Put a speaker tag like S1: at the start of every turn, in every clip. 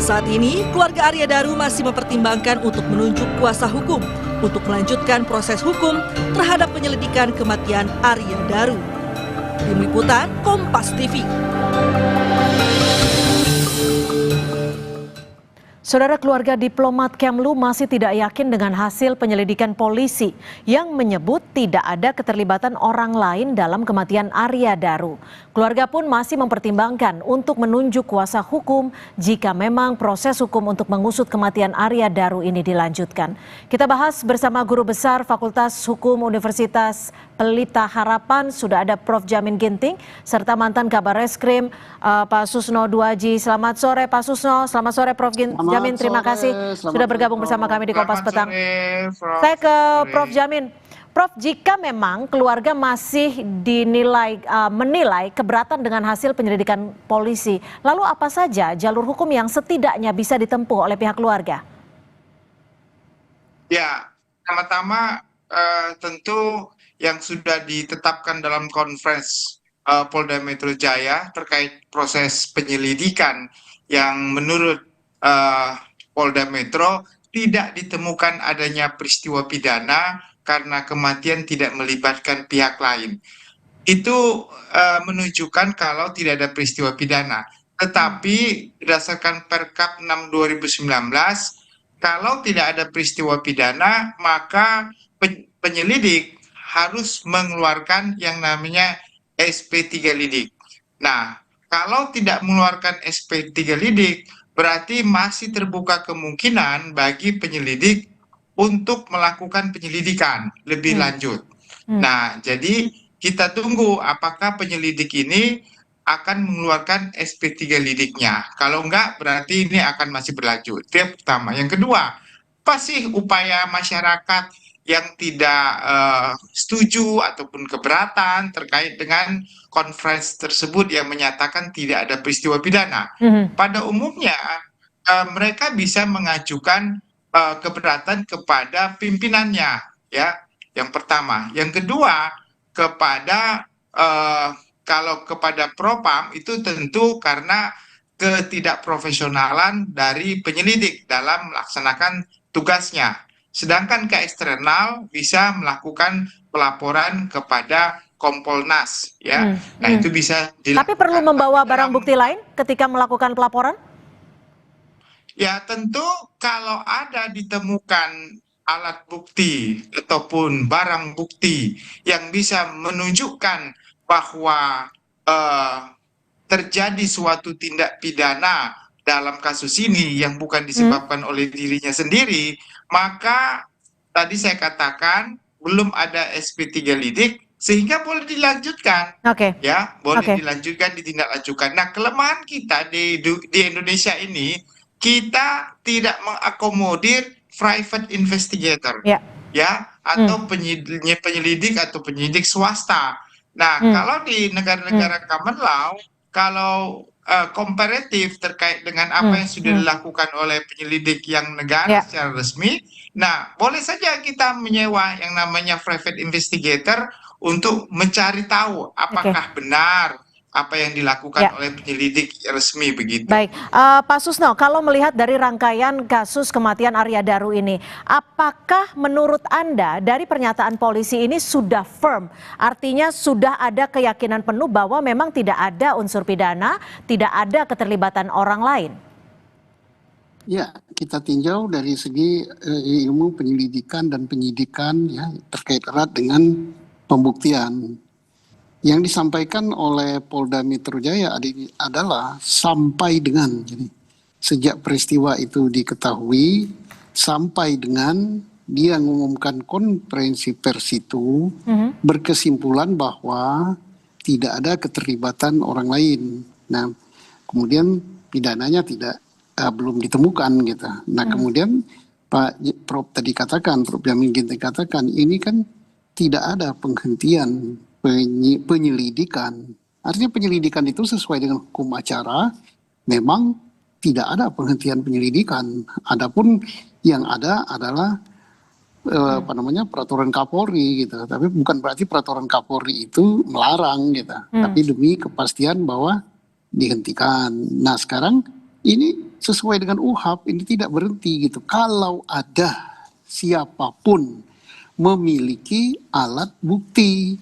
S1: Saat ini, keluarga Arya Daru masih mempertimbangkan untuk menunjuk kuasa hukum untuk melanjutkan proses hukum terhadap penyelidikan kematian Arya Daru. Tim Liputan Kompas TV.
S2: Saudara, keluarga diplomat Kemlu masih tidak yakin dengan hasil penyelidikan polisi yang menyebut tidak ada keterlibatan orang lain dalam kematian Arya Daru. Keluarga pun masih mempertimbangkan untuk menunjuk kuasa hukum jika memang proses hukum untuk mengusut kematian Arya Daru ini dilanjutkan. Kita bahas bersama Guru Besar Fakultas Hukum Universitas Pelita Harapan, sudah ada Prof. Jamin Ginting, serta mantan Kabar Reskrim Pak Susno Duaji. Selamat sore Pak Susno, selamat sore Prof. Jamin, terima kasih sudah bergabung bersama kami di Kompas Petang. Saya ke Prof. Jamin. Prof, jika memang keluarga masih menilai keberatan dengan hasil penyelidikan polisi, lalu apa saja jalur hukum yang setidaknya bisa ditempuh oleh pihak keluarga?
S3: Ya, pertama-tama tentu yang sudah ditetapkan dalam konferensi Polda Metro Jaya terkait proses penyelidikan yang menurut Polda Metro tidak ditemukan adanya peristiwa pidana karena kematian tidak melibatkan pihak lain. Itu menunjukkan kalau tidak ada peristiwa pidana. Tetapi berdasarkan Perkap 6 2019, kalau tidak ada peristiwa pidana, maka penyelidik harus mengeluarkan yang namanya SP3 lidik. Nah, kalau tidak mengeluarkan SP3 lidik, berarti masih terbuka kemungkinan bagi penyelidik untuk melakukan penyelidikan lebih lanjut. Nah, jadi kita tunggu apakah penyelidik ini akan mengeluarkan SP3 lidiknya. Kalau enggak, berarti ini akan masih berlanjut. Itu yang pertama. Yang kedua, apa sih upaya masyarakat yang tidak setuju ataupun keberatan terkait dengan konferensi tersebut yang menyatakan tidak ada peristiwa pidana? Pada umumnya mereka bisa mengajukan keberatan kepada pimpinannya, ya. Yang pertama. Yang kedua, kepada kalau kepada Propam itu tentu karena ketidakprofesionalan dari penyelidik dalam melaksanakan tugasnya. Sedangkan ke eksternal bisa melakukan pelaporan kepada Kompolnas, ya. Nah, itu bisa dilakukan.
S2: Tapi perlu membawa barang bukti lain ketika melakukan pelaporan?
S3: Ya, tentu kalau ada ditemukan alat bukti ataupun barang bukti yang bisa menunjukkan bahwa terjadi suatu tindak pidana dalam kasus ini yang bukan disebabkan oleh dirinya sendiri, maka tadi saya katakan belum ada SP3 lidik sehingga boleh dilanjutkan. Ya, boleh dilanjutkan, ditindaklanjutkan. Nah, kelemahan kita di Indonesia ini, kita tidak mengakomodir private investigator, ya, atau penyelidik atau penyidik swasta. Nah, kalau di negara-negara common law, kalau komparatif terkait dengan apa yang sudah dilakukan oleh penyelidik yang negara secara resmi, nah boleh saja kita menyewa yang namanya private investigator untuk mencari tahu apakah benar apa yang dilakukan oleh penyelidik resmi begitu.
S2: Baik, Pak Susno, kalau melihat dari rangkaian kasus kematian Arya Daru ini, apakah menurut Anda dari pernyataan polisi ini sudah firm? Artinya sudah ada keyakinan penuh bahwa memang tidak ada unsur pidana, tidak ada keterlibatan orang lain?
S4: Ya, kita tinjau dari segi ilmu penyelidikan dan penyidikan, ya, terkait erat dengan pembuktian. Yang disampaikan oleh Polda Metro Jaya adalah sampai dengan, jadi sejak peristiwa itu diketahui sampai dengan dia mengumumkan konferensi pers itu berkesimpulan bahwa tidak ada keterlibatan orang lain. Nah, kemudian pidananya belum ditemukan gitu. Nah, kemudian Pak Prof tadi katakan, Prof Jamin Ginting katakan, ini kan tidak ada penghentian penyelidikan. Artinya penyelidikan itu sesuai dengan hukum acara, memang tidak ada penghentian penyelidikan. Adapun yang ada adalah peraturan Kapolri gitu. Tapi bukan berarti peraturan Kapolri itu melarang gitu. Tapi demi kepastian bahwa dihentikan. Nah, sekarang ini sesuai dengan UHAP ini tidak berhenti gitu. Kalau ada siapapun memiliki alat bukti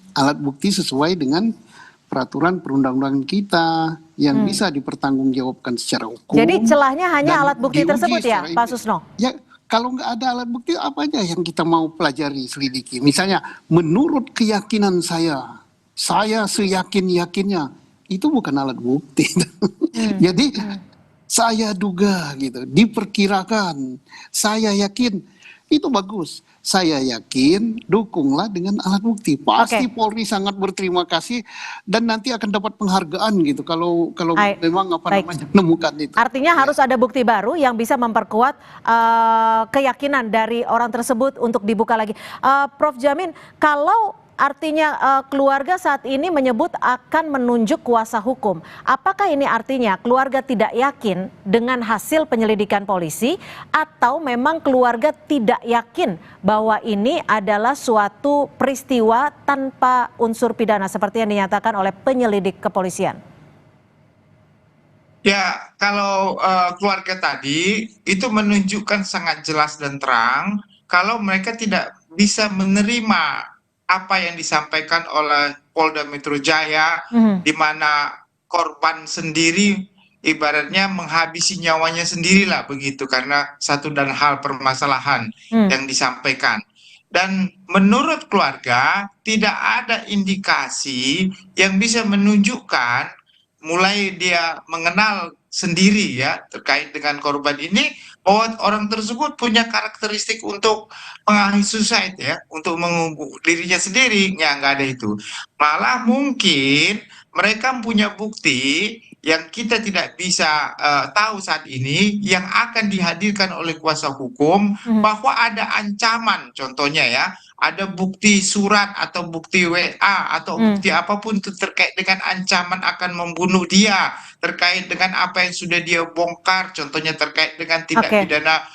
S4: sesuai dengan peraturan perundang-undangan kita yang bisa dipertanggungjawabkan secara hukum.
S2: Jadi celahnya hanya
S4: dan
S2: alat bukti
S4: diuji
S2: tersebut ya,
S4: secara
S2: Pak Susno?
S4: Ya, kalau nggak ada alat bukti apa aja yang kita mau pelajari, selidiki. Misalnya, menurut keyakinan saya seyakin-yakinnya, itu bukan alat bukti. Jadi, saya duga gitu, diperkirakan, saya yakin, itu bagus. Saya yakin, dukunglah dengan alat bukti. Pasti Polri sangat berterima kasih dan nanti akan dapat penghargaan gitu kalau memang menemukan itu.
S2: Artinya harus ada bukti baru yang bisa memperkuat keyakinan dari orang tersebut untuk dibuka lagi. Prof Jamin, kalau artinya keluarga saat ini menyebut akan menunjuk kuasa hukum. Apakah ini artinya keluarga tidak yakin dengan hasil penyelidikan polisi atau memang keluarga tidak yakin bahwa ini adalah suatu peristiwa tanpa unsur pidana seperti yang dinyatakan oleh penyelidik kepolisian?
S3: Ya, kalau keluarga tadi itu menunjukkan sangat jelas dan terang kalau mereka tidak bisa menerima apa yang disampaikan oleh Polda Metro Jaya, di mana korban sendiri ibaratnya menghabisi nyawanya sendirilah begitu karena satu dan hal permasalahan yang disampaikan. Dan menurut keluarga tidak ada indikasi yang bisa menunjukkan mulai dia mengenal sendiri ya terkait dengan korban ini bahwa orang tersebut punya karakteristik untuk mengakhiri suicide ya, untuk mengubur dirinya sendiri, ya nggak ada itu. Malah mungkin mereka punya bukti yang kita tidak bisa tahu saat ini yang akan dihadirkan oleh kuasa hukum bahwa ada ancaman, contohnya ya, ada bukti surat atau bukti WA atau bukti apapun itu terkait dengan ancaman akan membunuh dia, terkait dengan apa yang sudah dia bongkar, contohnya terkait dengan tindak pidana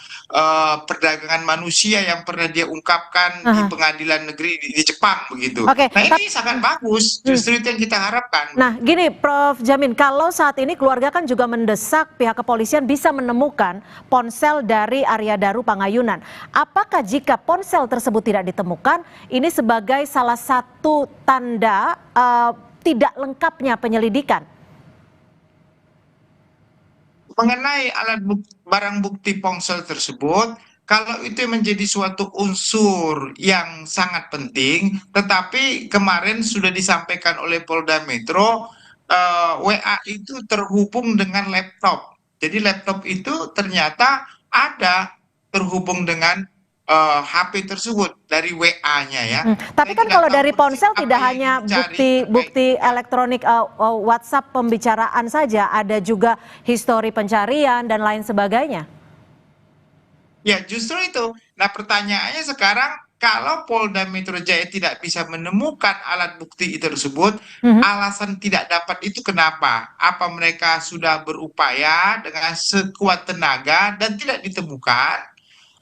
S3: perdagangan manusia yang pernah dia ungkapkan di pengadilan negeri di Jepang begitu. Nah ini sangat bagus, justru itu yang kita harapkan.
S2: Nah gini Prof Jamin, kalau saat ini keluarga kan juga mendesak pihak kepolisian bisa menemukan ponsel dari Arya Daru Pangayunan. Apakah jika ponsel tersebut tidak ditemukan, ini sebagai salah satu tanda tidak lengkapnya penyelidikan?
S3: Mengenai barang bukti ponsel tersebut, kalau itu menjadi suatu unsur yang sangat penting, tetapi kemarin sudah disampaikan oleh Polda Metro, WA itu terhubung dengan laptop. Jadi laptop itu ternyata ada terhubung dengan HP tersebut dari WA-nya ya.
S2: Tapi kan kalau dari ponsel tidak hanya bukti elektronik WhatsApp pembicaraan saja, ada juga histori pencarian dan lain sebagainya.
S3: Ya justru itu. Nah pertanyaannya sekarang, kalau Polda Metro Jaya tidak bisa menemukan alat bukti tersebut, alasan tidak dapat itu kenapa? Apa mereka sudah berupaya dengan sekuat tenaga dan tidak ditemukan?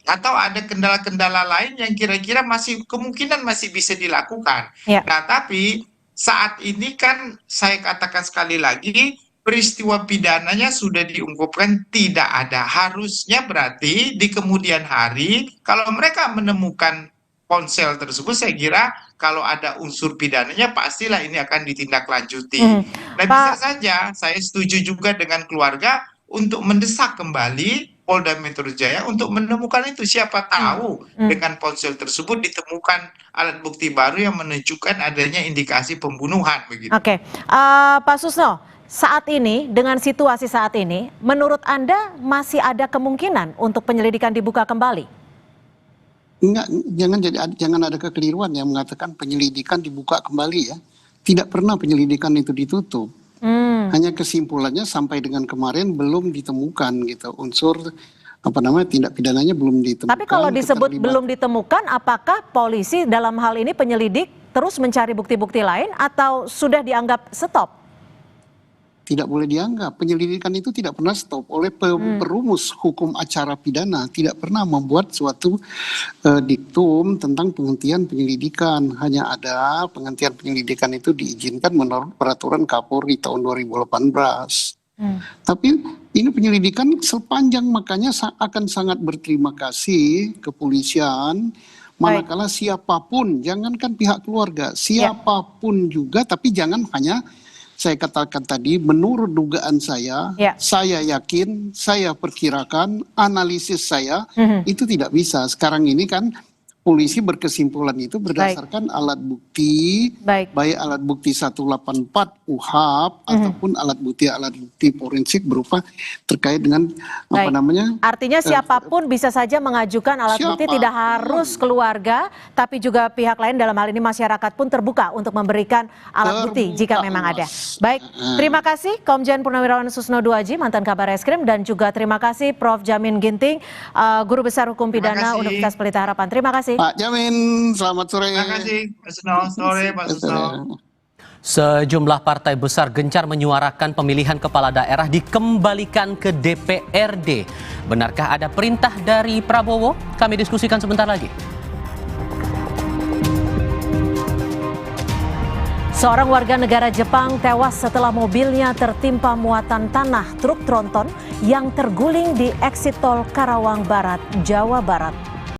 S3: Atau ada kendala-kendala lain yang kira-kira kemungkinan masih bisa dilakukan. Nah, tapi saat ini kan saya katakan sekali lagi, peristiwa pidananya sudah diungkapkan tidak ada. Harusnya berarti di kemudian hari, kalau mereka menemukan ponsel tersebut, saya kira kalau ada unsur pidananya pastilah ini akan ditindaklanjuti. Nah, bisa saja saya setuju juga dengan keluarga untuk mendesak kembali Polda Metro Jaya untuk menemukan itu. Siapa tahu dengan ponsel tersebut ditemukan alat bukti baru yang menunjukkan adanya indikasi pembunuhan begitu.
S2: Pak Susno, saat ini dengan situasi saat ini, menurut Anda masih ada kemungkinan untuk penyelidikan dibuka kembali?
S4: Enggak, jangan ada kekeliruan yang mengatakan penyelidikan dibuka kembali ya. Tidak pernah penyelidikan itu ditutup. Hanya kesimpulannya sampai dengan kemarin belum ditemukan gitu unsur tindak pidananya belum ditemukan.
S2: Tapi kalau disebut belum ditemukan, apakah polisi dalam hal ini penyelidik terus mencari bukti-bukti lain atau sudah dianggap stop?
S4: Tidak boleh dianggap. Penyelidikan itu tidak pernah stop oleh perumus hukum acara pidana. Tidak pernah membuat suatu diktum tentang penghentian penyelidikan. Hanya ada penghentian penyelidikan itu diizinkan menurut peraturan Kapolri tahun 2018. Tapi Ini penyelidikan sepanjang, makanya akan sangat berterima kasih kepolisian. Manakala siapapun, jangankan pihak keluarga, siapapun juga, tapi jangan hanya saya katakan tadi, menurut dugaan saya yakin, saya perkirakan, analisis saya, itu tidak bisa. Sekarang ini kan polisi berkesimpulan itu berdasarkan alat bukti, baik alat bukti 184 UHAP ataupun alat bukti forensik berupa terkait dengan apa namanya.
S2: Artinya siapapun bisa saja mengajukan alat bukti, tidak harus keluarga, tapi juga pihak lain dalam hal ini masyarakat pun terbuka untuk memberikan alat bukti jika memang ada. Baik, terima kasih Komjen Purnawirawan Susno Duaji, mantan Kabar Eskrim, dan juga terima kasih Prof. Jamin Ginting, Guru Besar Hukum Pidana Universitas Pelita Harapan. Terima kasih.
S4: Pak Jamin, selamat sore.
S3: Terima kasih, Pak Susno. Sore, Pak Susno.
S5: Sejumlah partai besar gencar menyuarakan pemilihan kepala daerah dikembalikan ke DPRD. Benarkah ada perintah dari Prabowo? Kami diskusikan sebentar lagi.
S2: Seorang warga negara Jepang tewas setelah mobilnya tertimpa muatan tanah truk tronton yang terguling di eksit tol Karawang Barat, Jawa Barat.